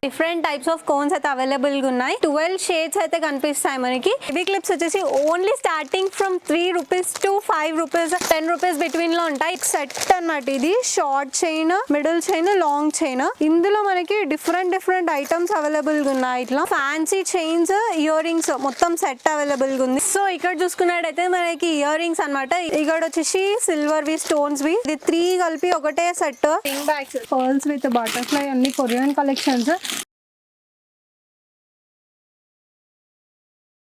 Different types of cones అయితే available గా ఉన్నాయి. 12 షేడ్స్ అయితే కనిపిస్తాయి మనకి. బేబీ క్లిప్స్ వచ్చేసి only starting from 3 rupees to 5 rupees 10 rupees between లో ఉంటాయి. సెట్ అన్నమాట ఇది. Short chain, middle chain, long chain. ఇందులో మనకి డిఫరెంట్ ఐటమ్స్ అవైలబుల్ గా ఉన్నాయి. ఇట్లా ఫ్యాన్సీ చైన్స్, ఇయర్ రింగ్స్ మొత్తం సెట్ అవైలబుల్ గా ఉంది. సో ఇక్కడ చూసుకున్నట్టయితే మనకి ఇయర్ రింగ్స్ అనమాట. ఇక్కడ వచ్చేసి సిల్వర్ వి, స్టోన్స్ వి, ఇది 3 కలిపి ఒకటే set. Ring bags, pearls with butterfly, అన్ని Korean collections.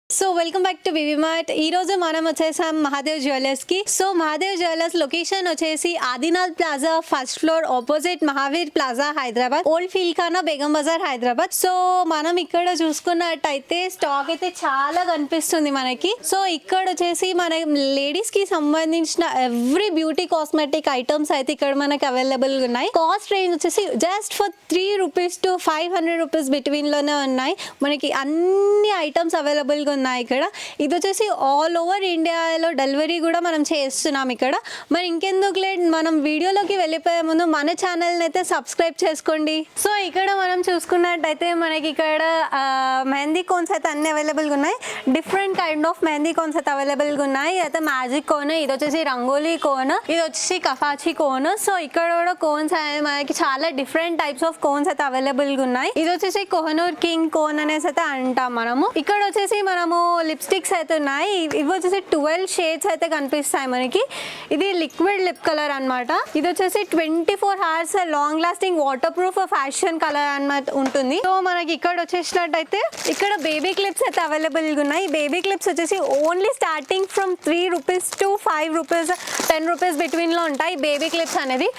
So welcome back to V V mart. ఈ రోజు మనం వచ్చేసాం మహాదేవ్ జ్యువెలర్స్ కి. సో మహాదేవ్ జ్యువెలర్స్ లొకేషన్ వచ్చేసి Adinath plaza, first floor, opposite Mahavir plaza, Hyderabad. Old Feelkhana, Begum Bazar, Hyderabad. So మనం ఇక్కడ చూసుకున్నట్టయితే స్టాక్ అయితే చాలా కనిపిస్తుంది మనకి. సో ఇక్కడ వచ్చేసి మన లేడీస్ కి సంబంధించిన ఎవ్రీ బ్యూటీ కాస్మెటిక్ ఐటమ్స్ అయితే ఇక్కడ మనకి అవైలబుల్ ఉన్నాయి. కాస్ట్ రేంజ్ వచ్చేసి just for 3 rupees to 500 rupees between లోనే ఉన్నాయి. మనకి అన్ని ఐటమ్స్ అవైలబుల్ గా ఉన్నాయి ఇక్కడ. ఇది వచ్చేసి ఆల్ ఓవర్ ఇండియాలో డెలివరీ కూడా మనం చేస్తున్నాం ఇక్కడ. మరి ఇంకెందుకు లేట్, మనం వీడియోలోకి వెళ్ళిపోయే ముందు మన ఛానల్ని అయితే సబ్స్క్రైబ్ చేసుకోండి. సో ఇక్కడ మనం చూసుకున్నట్టయితే మనకి ఇక్కడ మెహందీ కోన్స్ అయితే అన్ని అవైలబుల్గా ఉన్నాయి. Different kind of mehndi cones అయితే అవైలబుల్గా ఉన్నాయి. అయితే మ్యాజిక్ కోన్, ఇది వచ్చేసి రంగోలీ కోన్, ఇది వచ్చేసి కఫాచి కోన్. సో ఇక్కడ కూడా కోన్స్ అనేది మనకి చాలా డిఫరెంట్ టైప్స్ ఆఫ్ కోన్స్ అయితే అవైలబుల్గా ఉన్నాయి. ఇది వచ్చేసి కోహనూర్ కింగ్ కోన్ అనేసి అయితే అంటాం మనము. ఇక్కడ వచ్చేసి మనము లిప్స్టిక్స్ అయితే ఉన్నాయి. ఇవి వచ్చేసి 12 షేడ్స్ అయితే కనిపిస్తాయి మనకి. ఇది లిక్విడ్ లిప్ కలర్ అన్నమాట. ఇది వచ్చేసి 24 hours long lasting water proof fashion colour అన్నమాట ఉంటుంది. సో మనకి ఇక్కడ వచ్చేసినట్టయితే ఇక్కడ బేబీ క్లిప్స్ అయితే అవైలబుల్ గా ఉన్నాయి. బేబీ క్లిప్స్ వచ్చేసి only starting from 3 rupees to 5 rupees 10 rupees between లో ఉంటాయి బేబీ క్లిప్స్ అనేది.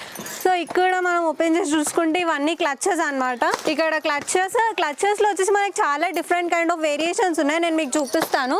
సో ఇక్కడ మనం ఓపెన్ చేసి చూసుకుంటే ఇవన్నీ క్లచెస్ అన్నమాట. ఇక్కడ క్లచెస్ లో వచ్చేసి మనకి చాలా డిఫరెంట్ కైండ్ ఆఫ్ వేరియేషన్స్ ఉన్నాయి. నేను మీకు చూపిస్తాను.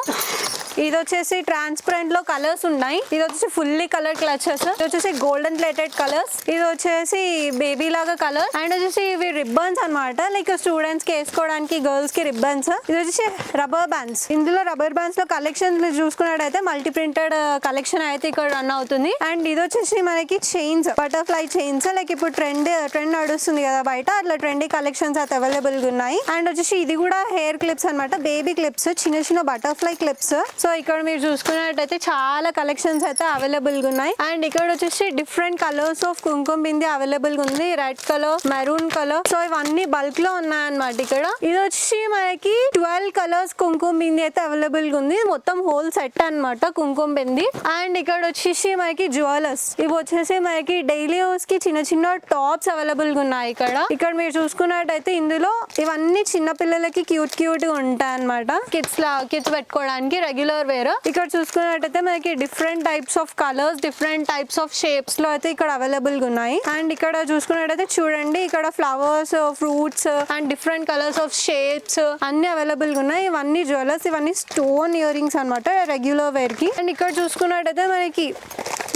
ఇది వచ్చేసి ట్రాన్స్పరెంట్ లో కలర్స్ ఉన్నాయి. ఇది వచ్చేసి ఫుల్లీ కలర్ క్లచెస్. ఇది వచ్చేసి గోల్డెన్ ప్లేటెడ్ కలర్స్. ఇది వచ్చేసి బేబీ లాగా కలర్. అండ్ వచ్చేసి ఇవి రిబ్బన్స్ అన్నమాట. లైక్ స్టూడెంట్స్ కి వేసుకోవడానికి, గర్ల్స్ కి రిబ్బన్స్. ఇది వచ్చేసి రబ్బర్ బ్యాండ్స్. ఇందులో రబ్బర్ బ్యాండ్స్ లో కలెక్షన్ మీరు చూసుకున్నట్టయితే మల్టీ ప్రింటెడ్ కలెక్షన్ అయితే ఇక్కడ రన్ అవుతుంది. అండ్ ఇది వచ్చేసి మనకి చైన్స్, బటర్ఫ్లై చైన్స్. లైక్ ఇప్పుడు ట్రెండ్ నడుస్తుంది కదా బయట, అట్లా ట్రెండీ కలెక్షన్స్ అయితే అవైలబుల్ గా ఉన్నాయి. అండ్ వచ్చేసి ఇది కూడా హెయిర్ క్లిప్స్ అన్నమాట. బేబీ క్లిప్స్, చిన్న బటర్ఫ్లై క్లిప్స్. సో ఇక్కడ మీరు చూసుకున్నట్టయితే చాలా కలెక్షన్స్ అయితే అవైలబుల్ గా ఉన్నాయి. అండ్ ఇక్కడ వచ్చేసి డిఫరెంట్ కలర్స్ ఆఫ్ కుంకుమ బింది అవైలబుల్ గా ఉంది. Red colour, maroon colour. So ఇవన్నీ బల్క్ లో ఉన్నాయన్నమాట ఇక్కడ. ఇది వచ్చి మనకి 12 కలర్స్ కుంకుమ బింది అయితే అవైలబుల్ గా ఉంది. మొత్తం హోల్ సెట్ అన్నమాట కుంకుమ బింది. అండ్ ఇక్కడ వచ్చేసి మనకి జ్యువెలర్స్. ఇవి వచ్చేసి మనకి డైలీ యూస్ కి చిన్న టాప్స్ అవైలబుల్ గా ఉన్నాయి ఇక్కడ. ఇక్కడ మీరు చూసుకున్నట్టయితే ఇందులో ఇవన్నీ చిన్న పిల్లలకి క్యూట్ గా ఉంటాయి అన్నమాట. కిడ్స్ పెట్టుకోవడానికి రెగ్యులర్ వేర్. ఇక్కడ చూసుకున్నట్టయితే మనకి different types of colours, different types of shapes లో అయితే ఇక్కడ అవైలబుల్ గా ఉన్నాయి. అండ్ ఇక్కడ చూసుకున్నట్టయితే చూడండి, ఇక్కడ flowers, fruits and different colours of shapes అన్ని అవైలబుల్ గా ఉన్నాయి. ఇవన్నీ జ్యువెలర్స్, ఇవన్నీ స్టోన్ ఇయర్ రింగ్స్ అనమాట రెగ్యులర్ వేర్ కి. అండ్ ఇక్కడ చూసుకున్నట్టయితే మనకి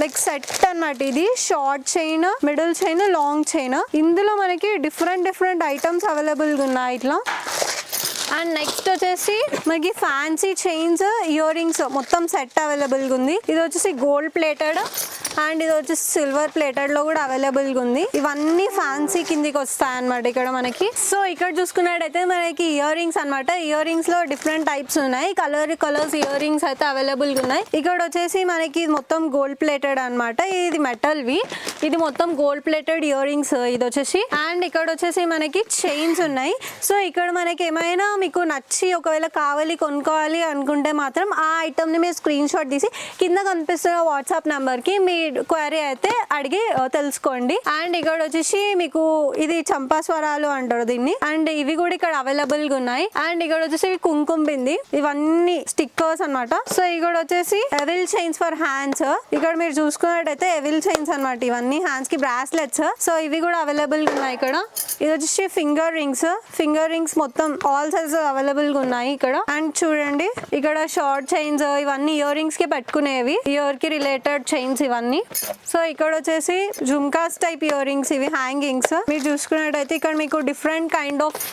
లైక్ సెట్ అన్నమాట. ఇది short chain, middle chain, long chain. ఇందులో మనకి డిఫరెంట్ ఐటమ్స్ అవైలబుల్ గా ఉన్నాయి ఇట్లా. అండ్ నెక్స్ట్ వచ్చేసి మనకి ఫ్యాన్సీ చైన్స్, ఇయర్ రింగ్స్ మొత్తం సెట్ అవైలబుల్ గా ఉంది. ఇది వచ్చేసి గోల్డ్ ప్లేటెడ్ అండ్ ఇది వచ్చేసి సిల్వర్ ప్లేటెడ్ లో కూడా అవైలబుల్ గా ఉంది. ఇవన్నీ ఫ్యాన్సీ కిందికి వస్తాయి అనమాట ఇక్కడ మనకి. సో ఇక్కడ చూసుకున్నట్టయితే మనకి ఇయర్ రింగ్స్ అనమాట. ఇయర్ రింగ్స్ లో డిఫరెంట్ టైప్స్ ఉన్నాయి. కలర్స్ ఇయర్ రింగ్స్ అయితే అవైలబుల్ గా ఉన్నాయి. ఇక్కడ వచ్చేసి మనకి మొత్తం గోల్డ్ ప్లేటెడ్ అనమాట. ఇది మెటల్ వి, ఇది మొత్తం గోల్డ్ ప్లేటెడ్ ఇయర్ రింగ్స్ ఇది వచ్చేసి. అండ్ ఇక్కడ వచ్చేసి మనకి చైన్స్ ఉన్నాయి. సో ఇక్కడ మనకి ఏమైనా మీకు నచ్చి ఒకవేళ కొనుక్కోవాలి అనుకుంటే మాత్రం ఆ ఐటమ్ ని మీరు స్క్రీన్ షాట్ తీసి కింద కనిపిస్తున్న వాట్సాప్ నంబర్ కి మీ క్వైరీ అయితే అడిగి తెలుసుకోండి. అండ్ ఇక్కడ వచ్చేసి మీకు ఇది చంపాస్వరాలు అంటారు దీన్ని. అండ్ ఇవి కూడా ఇక్కడ అవైలబుల్ గా ఉన్నాయి. అండ్ ఇక్కడ వచ్చేసి కుంకుమ బింది, ఇవన్నీ స్టిక్కర్స్ అన్నమాట. సో ఇక్కడ వచ్చేసి ఎవిల్ చైన్స్ ఫర్ హ్యాండ్స్. ఇక్కడ మీరు చూసుకున్నట్టయితే ఎవిల్ చైన్స్ అన్నమాట. ఇవన్నీ హ్యాండ్స్ కి బ్రాస్లెట్స్. సో ఇవి కూడా అవైలబుల్ గా ఉన్నాయి ఇక్కడ. ఇది వచ్చేసి ఫింగర్ రింగ్స్ మొత్తం ఆల్ సైజ్ అవైలబుల్ గా ఉన్నాయి ఇక్కడ. అండ్ చూడండి ఇక్కడ షార్ట్ చైన్స్, ఇవన్నీ ఇయర్ రింగ్స్ కి పెట్టుకునేవి, ఇయర్ కి రిలేటెడ్ చైన్స్ ఇవన్నీ. సో ఇక్కడ వచ్చేసి జుమ్కాస్ టైప్ ఇయర్ రింగ్స్, ఇవి హ్యాంగింగ్స్. మీరు చూసుకున్నట్టయితే ఇక్కడ మీకు different kind of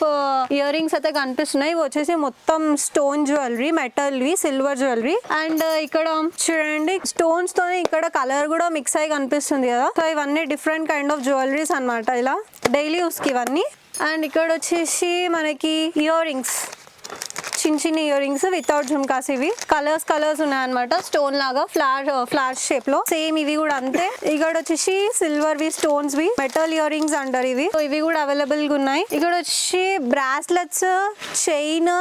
earrings అయితే కనిపిస్తున్నాయి. ఇవి వచ్చేసి మొత్తం స్టోన్ జ్యువెలరీ, మెటల్ వి, సిల్వర్ జ్యువెలరీ. అండ్ ఇక్కడ చూడండి స్టోన్స్ తోనే ఇక్కడ కలర్ కూడా మిక్స్ అయి కనిపిస్తుంది కదా. సో ఇవన్నీ డిఫరెంట్ కైండ్ ఆఫ్ జ్యువెలరీస్ అన్నమాట. ఇలా డైలీ యూస్ కి ఇవన్నీ. అండ్ ఇక్కడ వచ్చేసి మనకి ఇయర్ రింగ్స్, చిన్న చిన్న ఇయర్ రింగ్స్ వితౌట్ జుమ్కాస్. ఇవి కలర్స్ ఉన్నాయన్నమాట, స్టోన్ లాగా ఫ్లాష్ షేప్ లో. సేమ్ ఇవి కూడా అంతే. ఇక్కడ వచ్చేసి సిల్వర్ వి స్టోన్స్ వి మెటల్ ఇయర్ రింగ్స్ అంటారు ఇవి. ఇవి కూడా అవైలబుల్ గా ఉన్నాయి. ఇక్కడ వచ్చి బ్రాస్లెట్స్, చైన్,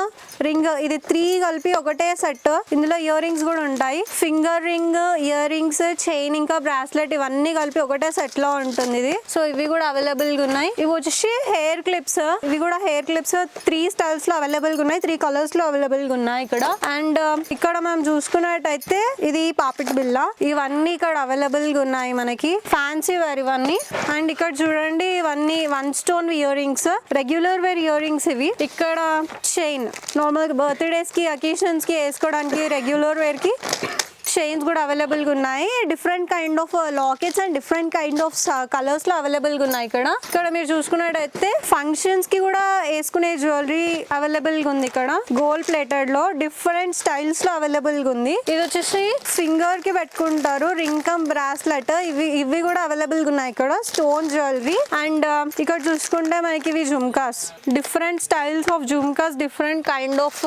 రింగ్, ఇది 3 కలిపి ఒకటే సెట్. ఇందులో ఇయర్ రింగ్స్ కూడా ఉంటాయి. Finger ring, ear rings, chain ఇంకా బ్రాస్లెట్ ఇవన్నీ కలిపి ఒకటే సెట్ లో ఉంటుంది ఇది. సో ఇవి కూడా అవైలబుల్ గా ఉన్నాయి. ఇవి వచ్చేసి హెయిర్ క్లిప్స్. ఇవి కూడా హెయిర్ క్లిప్స్ 3 స్టైల్స్ లో అవైలబుల్ గా ఉన్నాయి, 3 కలర్స్ లో అవైలబుల్ గా ఉన్నాయి ఇక్కడ. అండ్ ఇక్కడ మనం చూసుకున్నట్టయితే ఇది పాపిట్ బిల్ల, ఇవన్నీ ఇక్కడ అవైలబుల్ గా ఉన్నాయి మనకి. ఫ్యాన్సీ వేర్ ఇవన్నీ. అండ్ ఇక్కడ చూడండి ఇవన్నీ 1 stone earrings, regular wear earrings ఇవి. ఇక్కడ చైన్, నార్మల్ గా బర్త్డేస్ కి, అకేషన్స్ కి వేసుకోవడానికి రెగ్యులర్ వేర్ కి చైన్స్ కూడా అవైలబుల్ గా ఉన్నాయి. Different kind of lockets and different kind of colours లో అవైలబుల్ గా ఉన్నాయి ఇక్కడ. ఇక్కడ మీరు చూసుకున్నట్టయితే ఫంక్షన్స్ కి కూడా వేసుకునే జ్యువెలరీ అవైలబుల్ గా ఉంది ఇక్కడ. గోల్డ్ ప్లేటెడ్ లో డిఫరెంట్ స్టైల్స్ లో అవైలబుల్ గా ఉంది. ఇది వచ్చేసి ఫింగర్ కి పెట్టుకుంటారు, రింగ్ కమ్ బ్రాస్లెట్. ఇవి కూడా అవైలబుల్ గా ఉన్నాయి ఇక్కడ, స్టోన్ జ్యువెలరీ. అండ్ ఇక్కడ చూసుకుంటే మనకి ఇవి jhumkas, different styles of jhumkas, different kind of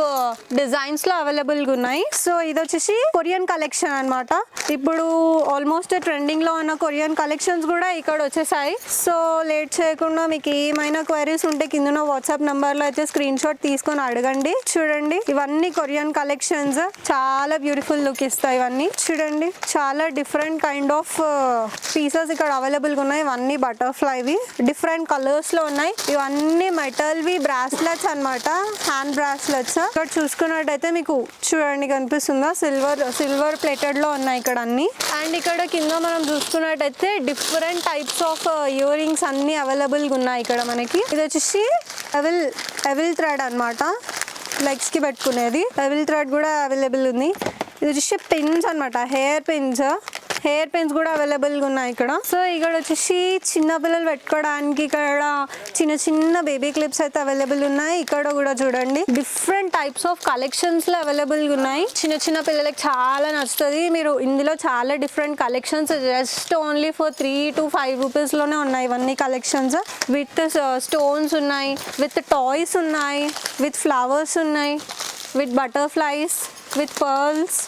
designs లో అవైలబుల్ గా ఉన్నాయి. సో ఇది వచ్చేసి కొరియన్ కలెక్షన్ అన్నమాట. ఇప్పుడు ఆల్మోస్ట్ ట్రెండింగ్ లో ఉన్న కొరియన్ కలెక్షన్స్ కూడా ఇక్కడ వచ్చేసాయి. సో లేట్ చేయకుండా మీకు ఏమైనా క్వైరీస్ ఉంటే కింద వాట్సాప్ నంబర్ లో అయితే స్క్రీన్ షాట్ తీసుకొని అడగండి. చూడండి ఇవన్నీ కొరియన్ కలెక్షన్స్, చాలా బ్యూటిఫుల్ లుక్ ఇస్తాయి ఇవన్నీ. చూడండి చాలా డిఫరెంట్ కైండ్ ఆఫ్ పీసెస్ ఇక్కడ అవైలబుల్ గా ఉన్నాయి. ఇవన్నీ బటర్ఫ్లైవి డిఫరెంట్ కలర్స్ లో ఉన్నాయి. ఇవన్నీ మెటల్ వి బ్రాస్లెట్స్ అన్నమాట, హ్యాండ్ బ్రాస్లెట్స్. ఇక్కడ చూసుకున్నట్టయితే మీకు చూడండి కనిపిస్తుందా, సిల్వర్ ప్లేటెడ్ లో ఉన్నాయి ఇక్కడ అన్ని. అండ్ ఇక్కడ కింద మనం చూసుకున్నట్టయితే different types of ear rings అన్ని అవైలబుల్ గా ఉన్నాయి ఇక్కడ మనకి. ఇది వచ్చేసి ఎవిల్ థ్రెడ్ అన్నమాట, లెగ్స్ కి పెట్టుకునేది. ఎవిల్ థ్రెడ్ కూడా అవైలబుల్ ఉంది. ఇది వచ్చేసి పిన్స్ అన్నమాట, హెయిర్ పిన్స్ కూడా అవైలబుల్ గా ఉన్నాయి ఇక్కడ. సో ఇక్కడ వచ్చేసి చిన్న పిల్లలు పెట్టుకోవడానికి ఇక్కడ చిన్న బేబీ క్లిప్స్ అయితే అవైలబుల్ ఉన్నాయి. ఇక్కడ కూడా చూడండి డిఫరెంట్ టైప్స్ ఆఫ్ కలెక్షన్స్ లో అవైలబుల్ గా ఉన్నాయి. చిన్న పిల్లలకి చాలా నచ్చుతుంది. మీరు ఇందులో చాలా different collections just only for 3 to 5 rupees లోనే ఉన్నాయి ఇవన్నీ కలెక్షన్స్. విత్ స్టోన్స్ ఉన్నాయి, విత్ టాయ్స్ ఉన్నాయి, విత్ ఫ్లవర్స్ ఉన్నాయి, విత్ బటర్ఫ్లైస్, విత్ పర్ల్స్.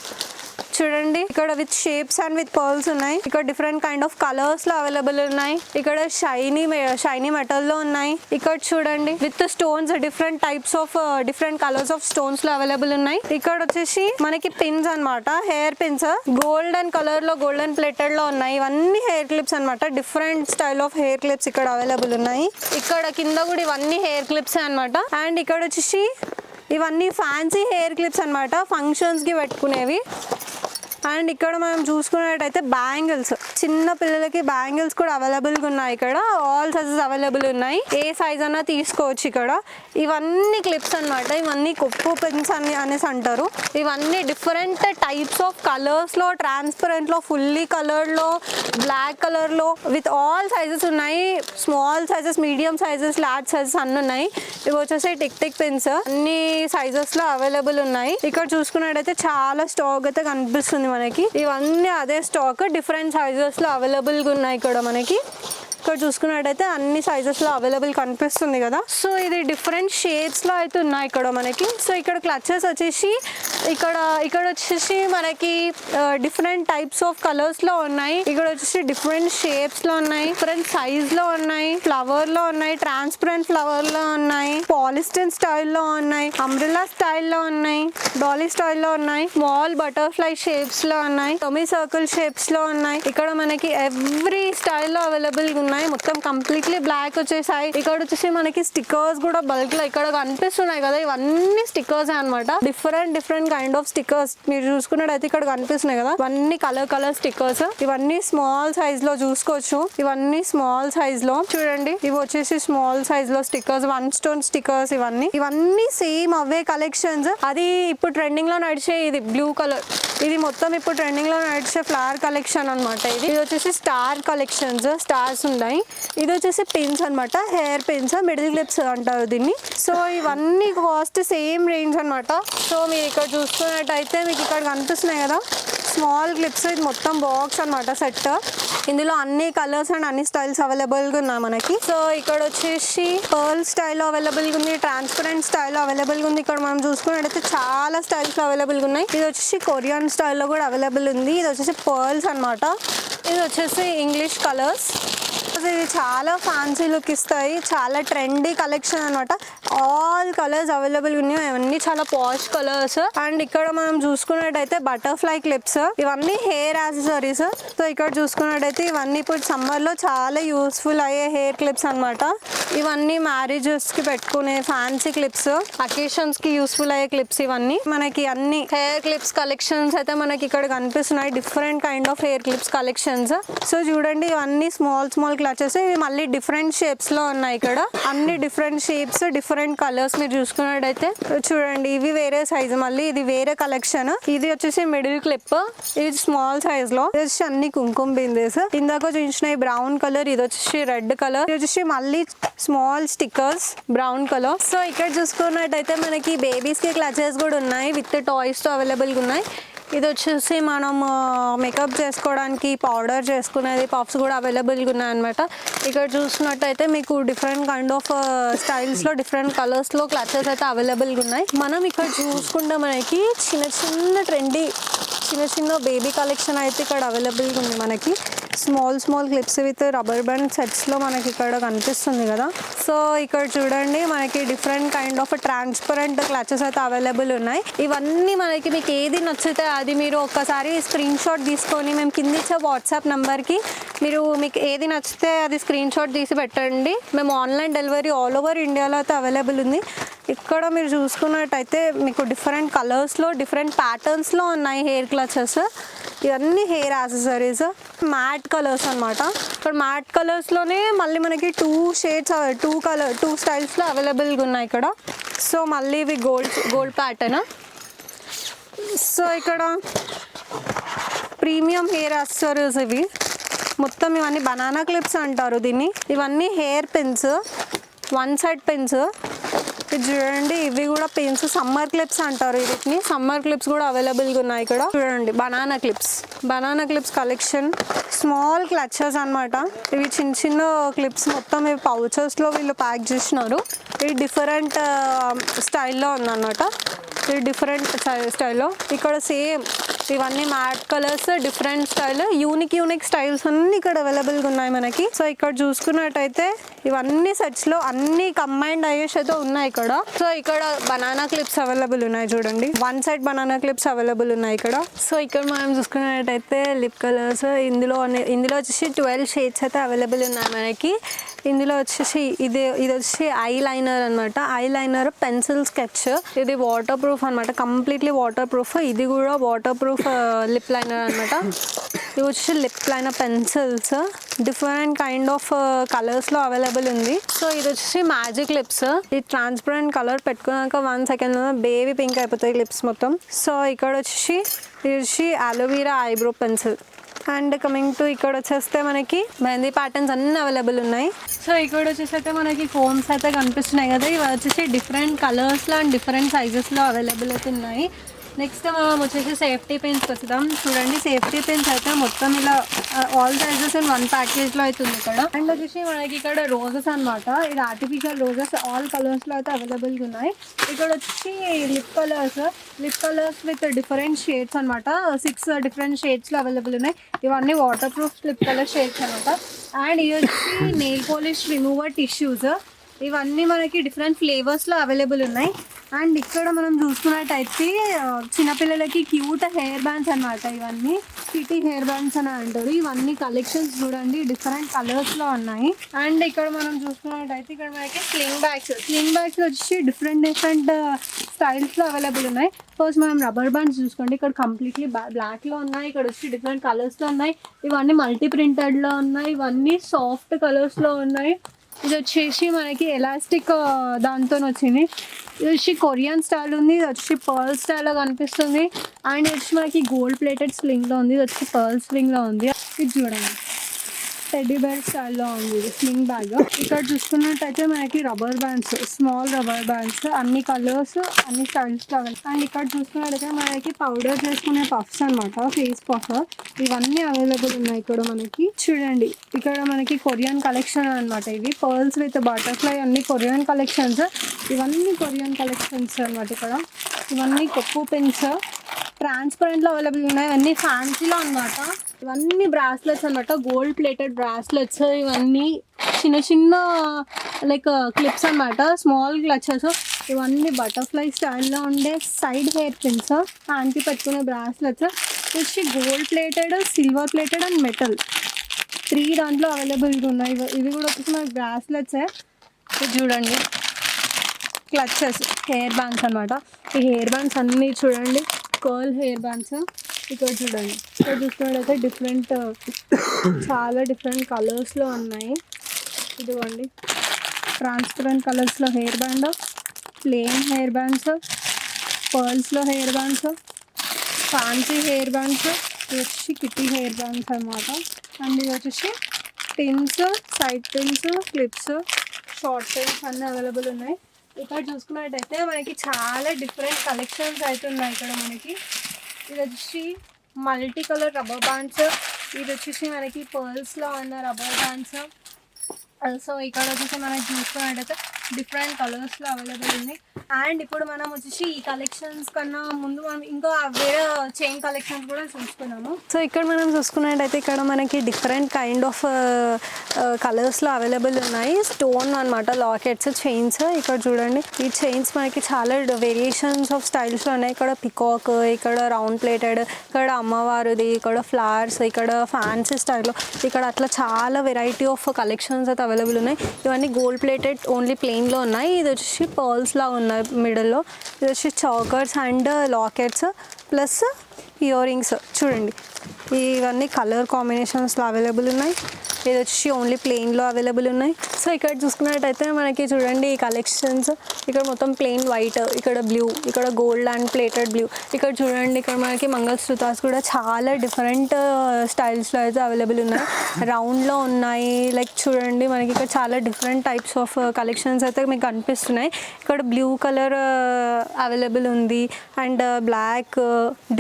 చూడండి ఇక్కడ with shapes and with pearls ఉన్నాయి. ఇక్కడ డిఫరెంట్ కైండ్ ఆఫ్ కలర్స్ లో అవైలబుల్ ఉన్నాయి. ఇక్కడ షైనీ మెటల్ లో ఉన్నాయి. ఇక్కడ చూడండి with stones, different types of different colours of stones లో అవైలబుల్ ఉన్నాయి. ఇక్కడ వచ్చేసి మనకి పిన్స్ అన్నమాట, హెయిర్ పిన్స్ గోల్డెన్ కలర్ లో, గోల్డెన్ ప్లేటెడ్ లో ఉన్నాయి. ఇవన్నీ హెయిర్ క్లిప్స్ అన్నమాట, different style of hair clips ఇక్కడ అవైలబుల్ ఉన్నాయి. ఇక్కడ కింద కూడా ఇవన్నీ హెయిర్ క్లిప్స్ అన్నమాట. అండ్ ఇక్కడ వచ్చేసి ఇవన్నీ ఫ్యాన్సీ హెయిర్ క్లిప్స్ అన్నమాట, ఫంక్షన్స్ కి పెట్టుకునేవి. అండ్ ఇక్కడ మనం చూసుకున్నట్టయితే బ్యాంగిల్స్, చిన్న పిల్లలకి బ్యాంగిల్స్ కూడా అవైలబుల్ గా ఉన్నాయి ఇక్కడ. ఆల్ సైజెస్ అవైలబుల్ ఉన్నాయి, ఏ సైజ్ అన్నా తీసుకోవచ్చు ఇక్కడ. ఇవన్నీ క్లిప్స్ అన్నమాట, ఇవన్నీ కొప్పు పెన్స్ అనేసి అంటారు. ఇవన్నీ డిఫరెంట్ టైప్స్ ఆఫ్ కలర్స్ లో, ట్రాన్స్పరెంట్ లో, ఫుల్లీ కలర్ లో, బ్లాక్ కలర్ లో, విత్ ఆల్ సైజెస్ ఉన్నాయి. Small sizes, medium sizes, large sizes అన్ని ఉన్నాయి. ఇవి వచ్చేసి టిక్ పెన్స్ అన్ని సైజెస్ లో అవైలబుల్ ఉన్నాయి. ఇక్కడ చూసుకున్నట్టయితే చాలా స్టాక్ అయితే కనిపిస్తుంది మనకి. ఇవన్నీ అదే స్టాక్, డిఫరెంట్ సైజెస్ లో అవైలబుల్ గా ఉన్నాయి ఇక్కడ మనకి. ఇక్కడ చూసుకున్నట్టయితే అన్ని సైజెస్ లో అవైలబుల్ కనిపిస్తుంది కదా. సో ఇది డిఫరెంట్ షేప్స్ లో అయితే ఉన్నాయి ఇక్కడ మనకి. సో ఇక్కడ క్లచెస్ వచ్చేసి ఇక్కడ వచ్చేసి మనకి డిఫరెంట్ టైప్స్ ఆఫ్ కలర్స్ లో ఉన్నాయి. ఇక్కడ వచ్చేసి డిఫరెంట్ షేప్స్ లో ఉన్నాయి, డిఫరెంట్ సైజ్ లో ఉన్నాయి, ఫ్లవర్ లో ఉన్నాయి, ట్రాన్స్పరెంట్ ఫ్లవర్ లో ఉన్నాయి, పాలిస్టిన్ స్టైల్లో ఉన్నాయి, అంబ్రెల్లా స్టైల్లో ఉన్నాయి, డాలీ స్టైల్లో ఉన్నాయి, స్మాల్ బటర్ఫ్లై షేప్స్ లో ఉన్నాయి, టొమీ సర్కిల్ షేప్స్ లో ఉన్నాయి. ఇక్కడ మనకి ఎవ్రీ స్టైల్లో అవైలబుల్ ఉన్నాయి. మొత్తం కంప్లీట్లీ బ్లాక్ వచ్చేసాయి. ఇక్కడ వచ్చేసి మనకి స్టిక్కర్స్ కూడా బల్క్ లో ఇక్కడ కనిపిస్తున్నాయి కదా, ఇవన్నీ స్టిక్కర్స్ అన్నమాట. డిఫరెంట్ కైండ్ ఆఫ్ స్టిక్కర్స్ మీరు చూసుకున్నట్టయితే ఇక్కడ కనిపిస్తున్నాయి కదా, ఇవన్నీ కలర్ స్టిక్కర్స్. ఇవన్నీ స్మాల్ సైజ్ లో చూసుకోవచ్చు. ఇవన్నీ స్మాల్ సైజ్ లో చూడండి, ఇవి వచ్చేసి స్మాల్ సైజ్ లో స్టిక్కర్స్, 1 స్టోన్ స్టిక్కర్స్. ఇవన్నీ సేమ్ అవే కలెక్షన్స్. అది ఇప్పుడు ట్రెండింగ్ లో నడిచే ఇది బ్లూ కలర్, ఇది మొత్తం ఇప్పుడు ట్రెండింగ్ లో నడిచే ఫ్లవర్ కలెక్షన్ అనమాట. ఇది వచ్చేసి స్టార్ కలెక్షన్స్, స్టార్స్ ఉన్నాయి. ఇది వచ్చేసి పిన్స్ అన్నమాట, హెయిర్ పిన్స్, మిడిల్ క్లిప్స్ అంటారు దీన్ని. సో ఇవన్నీ కాస్ట్ సేమ్ రేంజ్ అన్నమాట. సో మీరు ఇక్కడ చూసుకున్నట్టయితే మీకు ఇక్కడ కనిపిస్తున్నాయి కదా, స్మాల్ క్లిప్స్, ఇది మొత్తం బాక్స్ అనమాట సెట్. ఇందులో అన్ని కలర్స్ అండ్ అన్ని స్టైల్స్ అవైలబుల్గా ఉన్నాయి మనకి. సో ఇక్కడ వచ్చేసి పర్ల్ స్టైల్ అవైలబుల్గా ఉంది, ట్రాన్స్పరెంట్ స్టైల్ అవైలబుల్గా ఉంది. ఇక్కడ మనం చూసుకున్నట్టయితే చాలా స్టైల్స్ అవైలబుల్గా ఉన్నాయి. ఇది వచ్చేసి కొరియన్ స్టైల్లో కూడా అవైలబుల్ ఉంది. ఇది వచ్చేసి పర్ల్స్ అనమాట. ఇది వచ్చేసి ఇంగ్లీష్ కలర్స్. ఇది చాలా ఫ్యాన్సీ లుక్ ఇస్తాయి, చాలా ట్రెండీ కలెక్షన్ అనమాట. ఆల్ కలర్స్ అవైలబుల్ ఉన్నాయి, అవన్నీ చాలా పాష్ కలర్స్. అండ్ ఇక్కడ మనం చూసుకున్నట్టయితే బటర్ఫ్లై క్లిప్స్, ఇవన్నీ హెయిర్ యాక్సెసరీస్. సో ఇక్కడ చూసుకున్నట్టయితే ఇవన్నీ ఇప్పుడు సమ్మర్ లో చాలా యూస్ఫుల్ అయ్యే హెయిర్ క్లిప్స్ అనమాట. ఇవన్నీ మ్యారేజెస్ కి పెట్టుకునే ఫ్యాన్సీ క్లిప్స్, అకేషన్స్ కి యూస్ఫుల్ అయ్యే క్లిప్స్. ఇవన్నీ మనకి అన్ని హెయిర్ క్లిప్స్ కలెక్షన్స్ అయితే మనకి ఇక్కడ కనిపిస్తున్నాయి. Different kind of hair clips collections. So చూడండి, ఇవన్నీ స్మాల్ స్మాల్ క్లచెస్. ఇవి మళ్ళీ డిఫరెంట్ షేప్స్ లో ఉన్నాయి. ఇక్కడ అన్ని డిఫరెంట్ షేప్స్, డిఫరెంట్ కలర్స్. మీరు చూసుకున్నట్టయితే చూడండి, ఇవి వేరే సైజ్, మళ్ళీ ఇది వేరే కలెక్షన్. ఇది వచ్చేసి మిడిల్ క్లిప్, ఇది స్మాల్ సైజ్ లో. ఇది వచ్చేసి అన్ని కుంకుమ బిందెస్. ఇందాక చూసిన బ్రౌన్ కలర్, ఇది వచ్చేసి రెడ్ కలర్. ఇది వచ్చేసి మళ్ళీ small stickers brown colour. So ఇక్కడ చూసుకున్నట్టయితే మనకి బేబీస్ కి క్లచెస్ కూడా ఉన్నాయి, విత్ టాయ్స్ తో అవైలబుల్ గా ఉన్నాయి. ఇది వచ్చేసి మనం మేకప్ చేసుకోవడానికి పౌడర్ చేసుకునేది, పఫ్స్ కూడా అవైలబుల్గా ఉన్నాయి అనమాట. ఇక్కడ చూసినట్టయితే మీకు డిఫరెంట్ కైండ్ ఆఫ్ స్టైల్స్లో, డిఫరెంట్ కలర్స్లో క్లచెస్ అయితే అవైలబుల్గా ఉన్నాయి. మనం ఇక్కడ చూసుకుంటే మనకి చిన్న చిన్న ట్రెండీ చిన్న బేబీ కలెక్షన్ అయితే ఇక్కడ అవైలబుల్గా ఉంది మనకి. Small clips with rubber band సెట్స్లో మనకి ఇక్కడ కనిపిస్తుంది కదా. సో ఇక్కడ చూడండి, మనకి different kind of transparent clutches అయితే అవైలబుల్ ఉన్నాయి. ఇవన్నీ మనకి మీకు ఏది నచ్చితే అది మీరు ఒక్కసారి స్క్రీన్ షాట్ తీసుకొని మేము కింద ఇచ్చే వాట్సాప్ నెంబర్కి మీకు ఏది నచ్చితే అది స్క్రీన్ షాట్ తీసి పెట్టండి. మేము ఆన్లైన్ డెలివరీ ఆల్ ఓవర్ ఇండియాలో అయితే అవైలబుల్ ఉంది. ఇక్కడ మీరు చూసుకున్నట్టయితే మీకు డిఫరెంట్ కలర్స్లో, డిఫరెంట్ ప్యాటర్న్స్లో ఉన్నాయి హెయిర్ క్లచెస్. ఇవన్నీ హెయిర్ యాక్సెసరీస్, మ్యాట్ కలర్స్ అనమాట. ఇక్కడ మ్యాట్ కలర్స్లోనే మళ్ళీ మనకి టూ స్టైల్స్లో అవైలబుల్గా ఉన్నాయి ఇక్కడ. సో మళ్ళీ ఇవి గోల్డ్ ప్యాటర్న్. సో ఇక్కడ ప్రీమియం హెయిర్ యాక్సెసరీస్ ఇవి మొత్తం. ఇవన్నీ బనానా క్లిప్స్ అంటారు దీన్ని. ఇవన్నీ hair pins, one side pins. ఇది చూడండి, ఇవి కూడా పిన్స్, సమ్మర్ క్లిప్స్ అంటారు వీటిని. సమ్మర్ క్లిప్స్ కూడా అవైలబుల్గా ఉన్నాయి ఇక్కడ. చూడండి, banana clips collection. Small clutches అనమాట. ఇవి చిన్న క్లిప్స్ మొత్తం ఇవి పౌచెస్లో వీళ్ళు ప్యాక్ చేసినారు. ఇది డిఫరెంట్ స్టైల్లో ఉందన్నమాట. ఇది డిఫరెంట్ స్టైల్లో. ఇక్కడ సేమ్ ఇవన్నీ mat colours, different style, unique styles అన్ని ఇక్కడ అవైలబుల్గా ఉన్నాయి మనకి. సో ఇక్కడ చూసుకున్నట్టయితే ఇవన్నీ సెట్స్ లో అన్ని కంబైన్డ్ అయ్యేసి అయితే ఉన్నాయి ఇక్కడ. సో ఇక్కడ బనానా క్లిప్స్ అవైలబుల్ ఉన్నాయి చూడండి, one side banana clips available ఉన్నాయి ఇక్కడ. సో ఇక్కడ మనం చూసుకున్నట్టయితే లిప్ కలర్స్, ఇందులో వచ్చేసి 12 షేడ్స్ అయితే అవైలబుల్ ఉన్నాయి మనకి. ఇందులో వచ్చేసి ఇది వచ్చి ఐ లైనర్ అనమాట. Eye liner pencil sketch. ఇది వాటర్ ప్రూఫ్ అనమాట, కంప్లీట్లీ వాటర్ ప్రూఫ్. ఇది కూడా వాటర్ ప్రూఫ్ లిప్ లైనర్ అనమాట. ఇది వచ్చేసి lip liner pencils, different kind of కలర్స్లో అవైలబుల్ ఉంది. సో ఇది వచ్చేసి మ్యాజిక్ లిప్స్. ఇది ట్రాన్స్పరెంట్ కలర్ పెట్టుకున్నాక 1 సెకండ్ బేబీ పింక్ అయిపోతాయి లిప్స్ మొత్తం. సో ఇక్కడ వచ్చేసి aloe vera eyebrow pencil. And coming to ఇక్కడ వచ్చేస్తే మనకి మెహందీ ప్యాటర్న్స్ అన్నీ అవైలబుల్ ఉన్నాయి. సో ఇక్కడ వచ్చేసి మనకి కోమ్స్ అయితే కనిపిస్తున్నాయి కదా, ఇవి వచ్చేసి డిఫరెంట్ కలర్స్లో అండ్ డిఫరెంట్ సైజెస్లో అవైలబుల్ అయితే ఉన్నాయి. నెక్స్ట్ మనం వచ్చేసి సేఫ్టీ పిన్స్ వస్తాం. చూడండి, సేఫ్టీ పిన్స్ అయితే మొత్తం ఇలా ఆల్ సైజెస్ ఇన్ 1 ప్యాకేజ్లో అవుతుంది ఇక్కడ. అండ్ వచ్చేసి మనకి ఇక్కడ రోజెస్ అనమాట. ఇది ఆర్టిఫిషియల్ రోజెస్, ఆల్ కలర్స్లో అయితే అవైలబుల్గా ఉన్నాయి. ఇక్కడ వచ్చి lip colours with different shades అనమాట. 6 డిఫరెంట్ షేడ్స్లో అవైలబుల్ ఉన్నాయి. ఇవన్నీ water proof lip colour shades అనమాట. అండ్ ఇది వచ్చి నెయిల్ పాలిష్ రిమూవర్ టిష్యూస్. ఇవన్నీ మనకి డిఫరెంట్ ఫ్లేవర్స్లో అవైలబుల్ ఉన్నాయి. అండ్ ఇక్కడ మనం చూసుకున్నట్టయితే చిన్నపిల్లలకి క్యూట్ హెయిర్ బ్యాండ్స్ అనమాట. ఇవన్నీ సిటీ హెయిర్ బ్యాండ్స్ అని అంటారు. ఇవన్నీ కలెక్షన్స్ చూడండి, డిఫరెంట్ కలర్స్లో ఉన్నాయి. అండ్ ఇక్కడ మనం చూసుకున్నట్టయితే ఇక్కడ మనకి స్లింగ్ బ్యాగ్స్ వచ్చి డిఫరెంట్ స్టైల్స్లో అవైలబుల్ ఉన్నాయి. ఫస్ట్ మనం రబ్బర్ బ్యాండ్స్ చూసుకోండి, ఇక్కడ కంప్లీట్లీ బ్లాక్లో ఉన్నాయి. ఇక్కడ వచ్చి డిఫరెంట్ కలర్స్లో ఉన్నాయి. ఇవన్నీ మల్టీ ప్రింటెడ్లో ఉన్నాయి. ఇవన్నీ సాఫ్ట్ కలర్స్లో ఉన్నాయి. ఇది వచ్చేసి మనకి ఎలాస్టిక్ దాంతో వచ్చింది. ఇది వచ్చి కొరియన్ స్టైల్ ఉంది. ఇది వచ్చి పర్ల్ స్టైల్లో కనిపిస్తుంది. అండ్ ఇది వచ్చి మనకి గోల్డ్ ప్లేటెడ్ స్లింగ్లో ఉంది. ఇది వచ్చి పర్ల్ స్లింగ్లో ఉంది. ఇది చూడండి, టెడ్డీ బేర్ స్టైల్లో ఉంది ఇది స్లింగ్ బ్యాగ్. ఇక్కడ చూసుకున్నట్టయితే మనకి rubber bands, small rubber bands, అన్ని కలర్స్, అన్ని స్టైల్స్ లో. అండ్ ఇక్కడ చూసుకున్నట్టయితే మనకి పౌడర్ చేసుకునే పఫ్స్ అనమాట, ఫేస్ పఫ్. ఇవన్నీ అవైలబుల్ ఉన్నాయి ఇక్కడ మనకి. చూడండి ఇక్కడ మనకి కొరియన్ కలెక్షన్ అనమాట. ఇవి పర్ల్స్ విత్ బటర్ఫ్లై, అన్ని కొరియన్ కలెక్షన్స్. ఇవన్నీ కొరియన్ కలెక్షన్స్ అనమాట. ఇక్కడ ఇవన్నీ కొప్పు పెన్స్ ట్రాన్స్పరెంట్ లో అవైలబుల్ ఉన్నాయి. అన్ని ఫ్యాన్సీలో అనమాట. ఇవన్నీ బ్రాస్లెట్స్ అనమాట, గోల్డ్ ప్లేటెడ్ బ్రాస్లెట్స్. ఇవన్నీ చిన్న చిన్న లైక్ క్లిప్స్ అనమాట, స్మాల్ క్లచెస్. ఇవన్నీ బటర్ఫ్లై స్టైల్లో ఉండే సైడ్ హెయిర్ పిన్స్, హ్యాండ్కి పెట్టుకునే బ్రాస్లెట్స్. వచ్చి gold plated, silver plated and metal 3 దాంట్లో అవైలబుల్గా ఉన్నాయి. ఇవి కూడా వచ్చేసి మనకి బ్రాస్లెట్సే. చూడండి క్లచెస్, హెయిర్ బ్యాండ్స్ అనమాట. ఈ హెయిర్ బ్యాండ్స్ అన్నీ చూడండి కర్ల్ హెయిర్ బ్యాండ్స్. ఇక్కడ చూడండి, ఇక్కడ చూసుకున్నట్టయితే డిఫరెంట్, చాలా డిఫరెంట్ కలర్స్లో ఉన్నాయి. ఇదిగోండి ట్రాన్స్పరెంట్ కలర్స్లో hair band, plain hair bands, పర్ల్స్లో hair bands, fancy hair bands. ఇది వచ్చి కిట్టి హెయిర్ బ్యాండ్స్ అనమాట. అండ్ ఇది వచ్చేసి pins, side pins, clips, short pins అన్నీ అవైలబుల్ ఉన్నాయి. ఇక్కడ చూసుకున్నట్టయితే మనకి చాలా డిఫరెంట్ కలెక్షన్స్ అయితే ఉన్నాయి ఇక్కడ మనకి. ఇది వచ్చి మల్టీ కలర్ రబ్బర్ బ్యాండ్స్. ఇది వచ్చేసి మనకి పర్ల్స్లో ఉన్న రబ్బర్ బ్యాండ్స్. సో ఇక్కడ వచ్చేసి మనకి చూసుకున్నట్టయితే డిఫరెంట్ కలర్స్లో అవైలబుల్ ఉంది. అండ్ ఇప్పుడు మనం వచ్చేసి ఈ కలెక్షన్స్ కన్నా ముందు మనం ఇంకా వేరే చైన్ కలెక్షన్స్ కూడా చూసుకున్నాము. సో ఇక్కడ మనం చూసుకున్నట్టయితే ఇక్కడ మనకి డిఫరెంట్ కైండ్ ఆఫ్ కలర్స్లో అవైలబుల్ ఉన్నాయి. స్టోన్ అనమాట, లాకెట్స్, చైన్స్. ఇక్కడ చూడండి ఈ చైన్స్ మనకి చాలా వేరియేషన్స్ ఆఫ్ స్టైల్స్లో ఉన్నాయి. ఇక్కడ పికాక్, ఇక్కడ రౌండ్ ప్లేటెడ్, ఇక్కడ అమ్మవారిది, ఇక్కడ ఫ్లవర్స్, ఇక్కడ ఫ్యాన్సీ స్టైల్లో, ఇక్కడ అట్లా చాలా వెరైటీ ఆఫ్ కలెక్షన్స్ అయితే అవైలబుల్ ఉన్నాయి. ఇవన్నీ గోల్డ్ ప్లేటెడ్ ఓన్లీ ప్లెయిన్లో ఉన్నాయి. ఇది వచ్చేసి పర్ల్స్లా ఉన్నాయి మిడిల్లో. ఇది వచ్చి chokers and lockets plus ear rings. చూడండి ఇవన్నీ కలర్ కాంబినేషన్స్లో అవైలబుల్ ఉన్నాయి. ఇది వచ్చి ఓన్లీ ప్లెయిన్లో అవైలబుల్ ఉన్నాయి. సో ఇక్కడ చూసుకున్నట్టయితే మనకి చూడండి ఈ కలెక్షన్స్. ఇక్కడ మొత్తం ప్లెయిన్ వైట్, ఇక్కడ బ్లూ, ఇక్కడ గోల్డ్ అండ్ ప్లేటెడ్ బ్లూ. ఇక్కడ చూడండి ఇక్కడ మనకి మంగళసూత్రాస్ కూడా చాలా డిఫరెంట్ స్టైల్స్లో అయితే అవైలబుల్ ఉన్నాయి. రౌండ్లో ఉన్నాయి. లైక్ చూడండి మనకి ఇక్కడ చాలా డిఫరెంట్ టైప్స్ ఆఫ్ కలెక్షన్స్ అయితే మీకు కనిపిస్తున్నాయి. ఇక్కడ బ్లూ కలర్ అవైలబుల్ ఉంది అండ్ బ్లాక్,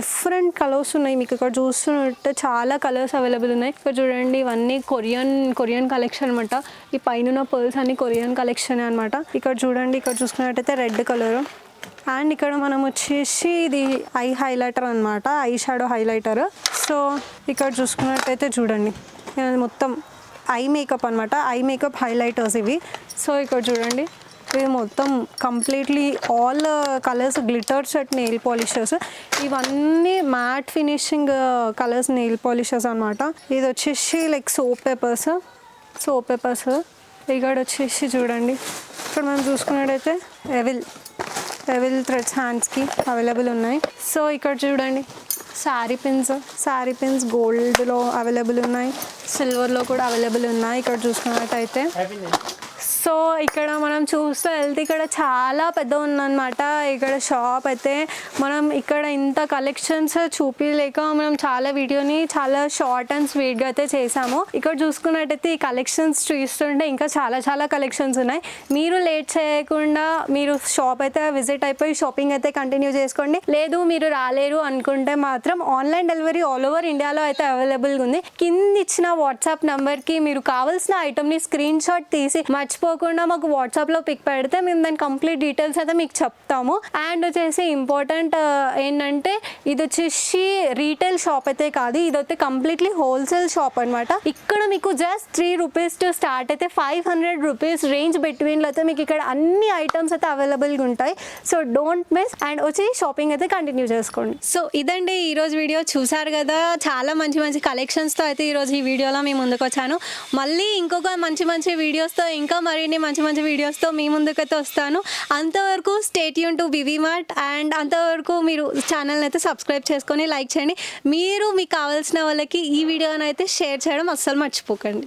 డిఫరెంట్ కలర్స్ ఉన్నాయి. మీకు ఇక్కడ చూస్తున్నట్టు చాలా కలర్స్ అవైలబుల్ ఉన్నాయి. ఇక్కడ చూడండి ఇవన్నీ కొరియన్ కలెక్షన్ అనమాట. ఈ పైన పర్ల్స్ అన్ని కొరియన్ కలెక్షన్ అనమాట. ఇక్కడ చూడండి ఇక్కడ చూసుకున్నట్టయితే రెడ్ కలర్. అండ్ ఇక్కడ మనం వచ్చేసి ఇది ఐ హైలైటర్ అనమాట, ఐ షాడో హైలైటర్. సో ఇక్కడ చూసుకున్నట్టయితే చూడండి మొత్తం ఐ మేకప్ అనమాట, ఐ మేకప్ హైలైటర్స్ ఇవి. సో ఇక్కడ చూడండి ఇది మొత్తం completely all colours glitter set nail polishers. ఇవన్నీ matte finishing colours nail polishers అనమాట. ఇది వచ్చేసి లైక్ సోప్ పేపర్స్. ఇక్కడ వచ్చేసి చూడండి ఇక్కడ మనం చూసుకున్నట్టయితే ఎవెల్ థ్రెడ్స్ హ్యాండ్స్కి అవైలబుల్ ఉన్నాయి. సో ఇక్కడ చూడండి శారీ పిన్స్ గోల్డ్లో అవైలబుల్ ఉన్నాయి, సిల్వర్లో కూడా అవైలబుల్ ఉన్నాయి. ఇక్కడ చూసుకున్నట్టయితే సో ఇక్కడ మనం చూస్తూ వెళ్తే ఇక్కడ చాలా పెద్ద ఉందన్నమాట. ఇక్కడ షాప్ అయితే మనం ఇక్కడ ఇంత కలెక్షన్స్ చూపించలేక మనం చాలా వీడియోని చాలా షార్ట్ అండ్ స్వీట్గా అయితే చేసాము. ఇక్కడ చూసుకున్నట్టయితే ఈ కలెక్షన్స్ చూస్తుంటే ఇంకా చాలా కలెక్షన్స్ ఉన్నాయి. మీరు లేట్ చేయకుండా మీరు షాప్ అయితే విజిట్ అయిపోయి షాపింగ్ అయితే కంటిన్యూ చేసుకోండి. లేదు మీరు రాలేరు అనుకుంటే మాత్రం ఆన్లైన్ డెలివరీ ఆల్ ఓవర్ ఇండియాలో అయితే అవైలబుల్గా ఉంది. కింద ఇచ్చిన వాట్సాప్ నెంబర్కి మీరు కావాల్సిన ఐటమ్ని స్క్రీన్ షాట్ తీసి మర్చిపోకుండా మాకు వాట్సాప్లో పిక్ పెడితే మేము దాని కంప్లీట్ డీటెయిల్స్ అయితే మీకు చెప్తాము. అండ్ వచ్చేసి ఇంపార్టెంట్ ఏంటంటే ఇది వచ్చేసి రీటైల్ షాప్ అయితే కాదు, ఇదైతే కంప్లీట్లీ హోల్సేల్ షాప్ అనమాట. ఇక్కడ మీకు జస్ట్ 3 రూపీస్ టు స్టార్ట్ అయితే 500 రూపీస్ రేంజ్ బిట్వీన్లో అయితే మీకు ఇక్కడ అన్ని ఐటమ్స్ అయితే అవైలబుల్గా ఉంటాయి. సో డోంట్ మిస్ అండ్ వచ్చి షాపింగ్ అయితే కంటిన్యూ చేసుకోండి. సో ఇదండి ఈరోజు వీడియో. చూసారు కదా చాలా మంచి కలెక్షన్స్తో అయితే ఈరోజు ఈ వీడియోలో మీ ముందుకు వచ్చాను. మళ్ళీ ఇంకొక మంచి వీడియోస్తో ఇంకా మరిన్ని మంచి వీడియోస్తో మీ ముందుకైతే వస్తాను. అంతవరకు stay tune to V V Mart and అంతవరకు మీరు ఛానల్ని అయితే సబ్స్క్రైబ్ చేసుకొని లైక్ చేయండి. మీకు కావాల్సిన వాళ్ళకి ఈ వీడియోని అయితే షేర్ చేయడం అస్సలు మర్చిపోకండి.